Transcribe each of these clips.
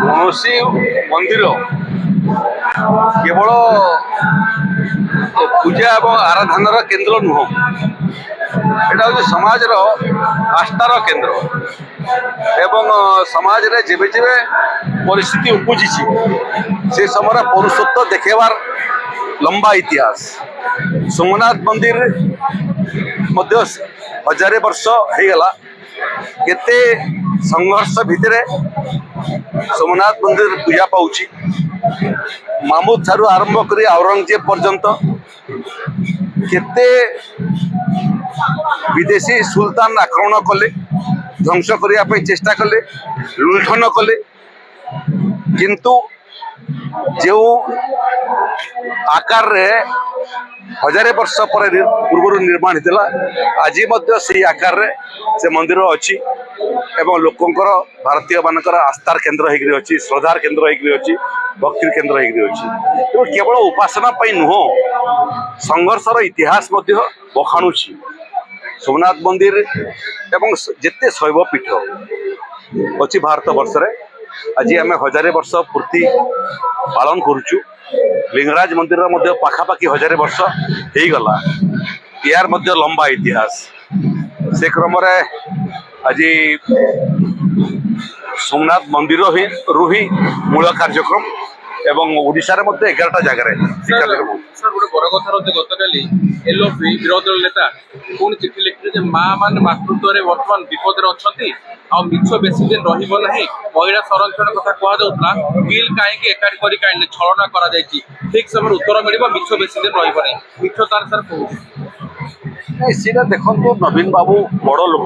କୌଣସି ମନ୍ଦିର କେବଳ ପୂଜା ଏବଂ ଆରାଧନାର କେନ୍ଦ୍ର ନୁହଁ, এটা হচ্ছে সমাজের আস্থার কেন্দ্র এবং সমাজে যেবে যেবে পরিস্থিতি উপজিছি সে সময় পুরুষত্ব দেখাবার লম্বা ইতিহাস। সোমনাথ মন্দির মধ্য হাজারে বর্ষ হয়ে গলা, কেতে সংঘর্ষ ভিতরে সোমনাথ মন্দির পূজা পাচ্ছি। মামুদ ঠার আরম্ভ করে ঔরঙ্গজেব পর্যন্ত কেতে বিদেশী সুলতান আক্রমণ কলে, ধ্বংস করা চেষ্টা কলে, লুণ্ঠন কলে, কিন্তু যে আকারে হাজারে বর্ষ পরে পূর্বর নির্মাণ হয়েছিল আজ সেই আকারে সে মন্দির অছি এবং লোকঙ্কর ভারতীয় মানকর আস্থার কেন্দ্র হয়ে অছি, শ্রদ্ধার কেন্দ্র হয়ে অছি, ভক্তির কেন্দ্র হয়ে অছি। এবং কেবল উপাসনা পাই নুহ, সংঘর্ষর ইতিহাস মধ্য বখাণুছি। সোমনাথ মন্দির এবং যেতে শৈব পীঠ অছি ভারত বর্ষরে আজ আমি হাজারে বর্ষ পূর্তি পালন করুছু। লিঙ্গরাজ মন্দির মধ্যে পাখাপাখি হাজারে বর্ষ হয়ে গলা, ইয়ার মধ্যে লম্বা ইতিহাস। সে ক্রমে আজ সোমনাথ মন্দির হি মূল কার্যক্রম এবং ওড়িশার মধ্যে 11টা জায়গায় স্যার গোটে বড় কথা হচ্ছে গতকালি এলওপি বিরোধী দল নেতা পুଣି চিঠি লেখিলে যে মা মানে মাতৃত্বরে বর্তমান বিপদরে অছন্তি ଆଉ ମିଛ ବେଶୀ ଦିନ ରହିବ ନାହିଁ। ମହିଳା ସଂରକ୍ଷଣ କଥା କୁହାଯାଉଥିଲା, ବିଲ୍ କାହିଁକି ଏକାଠି କରି କାଢିଲେ, ଛଳନା କରାଯାଇଛି, ଠିକ ସମୟରେ ଉତ୍ତର ମିଳିବ, ମିଛ ବେଶୀ ଦିନ ରହିବ ନାହିଁ। ମିଛ ତାର ସାର୍ କହୁଛି সেটা দেখুন, নবীন বাবু বড় লোক,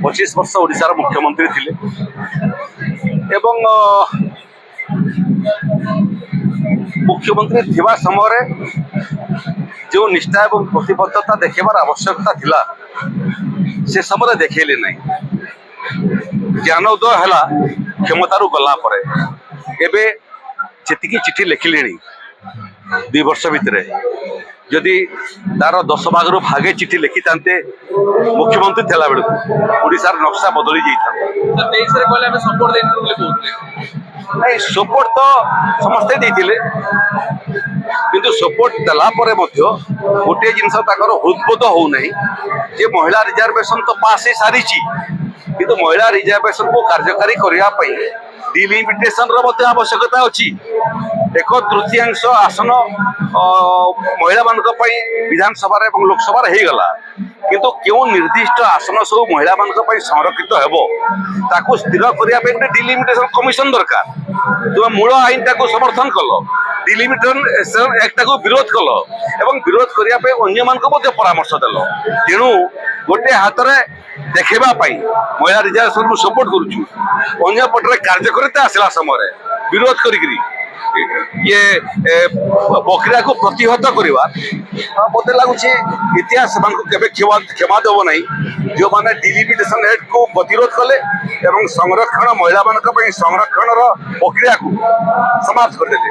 25 বর্ষ ওড়িশার মুখ্যমন্ত্রী ଥିଲେ এবং মুখ্যমন্ত্রী থিবা সময়ে যে নিষ্ঠা এবং প্রতিবদ্ধতা দেখাবার আবশ্যকতা লা সে সময় দেখাইলে নাই। জ্ঞান উদয় হলা ক্ষমতার গলা পরে, এবে যেতিকি চিঠি লেখিলে 2 বর্ষ ভিতরে যদি তার 10 ভাগর ভাগে চিঠি লেখি থাকে মুখ্যমন্ত্রী থাকা বেড়ে ওড়িশার নকশা বদলি যাই। ନାଇଁ ସପୋର୍ଟ ତ ସମସ୍ତେ ଦେଇଥିଲେ, କିନ୍ତୁ ସପୋର୍ଟ ଦେଲା ପରେ ମଧ୍ୟ ଗୋଟିଏ ଜିନିଷ ତାଙ୍କର ହୃଦବୋଧ ହଉନାହିଁ ଯେ ମହିଳା ରିଜର୍ଭେସନ ତ ପାସ୍ ହେଇ ସାରିଛି, କିନ୍ତୁ ମହିଳା ରିଜର୍ଭେସନକୁ କାର୍ଯ୍ୟକାରୀ କରିବା ପାଇଁ ଡିଲିମିଟେସନର ମଧ୍ୟ ଆବଶ୍ୟକତା ଅଛି। 1/3 ଆସନ ମହିଳାମାନଙ୍କ ପାଇଁ ବିଧାନସଭାରେ ଏବଂ ଲୋକସଭାରେ ହେଇଗଲା, କିନ୍ତୁ କେଉଁ ନିର୍ଦ୍ଦିଷ୍ଟ ଆସନ ସବୁ ମହିଳାମାନଙ୍କ ପାଇଁ ସଂରକ୍ଷିତ ହେବ ତାକୁ ସ୍ଥିର କରିବା ପାଇଁ ଗୋଟେ ଡିଲିମିଟେସନ କମିଶନ ଦରକାର। ତୁମେ ମୂଳ ଆଇନଟାକୁ ସମର୍ଥନ କଲ, ଡିଲିମିଟେସନ ଆକ୍ଟଟାକୁ ବିରୋଧ କଲ ଏବଂ ବିରୋଧ କରିବା ପାଇଁ ଅନ୍ୟମାନଙ୍କୁ ମଧ୍ୟ ପରାମର୍ଶ ଦେଲ। ତେଣୁ ଗୋଟେ ହାତରେ ଦେଖେଇବା ପାଇଁ ମହିଳା ରିଜର୍ଭେସନକୁ ସପୋର୍ଟ କରୁଛୁ, ଅନ୍ୟ ପଟରେ କାର୍ଯ୍ୟକର୍ତ୍ତା ଆସିଲା ସମୟରେ ବିରୋଧ କରିକିରି ये प्रक्रिया को प्रतिहत करवा मत लगुच इतिहास केवे क्षमा देव ना, जो मैंने डिलिमिटेशन एक्ट को प्रतिरोध कले संरक्षण महिला संरक्षण प्रक्रिया को समाप्त करदे।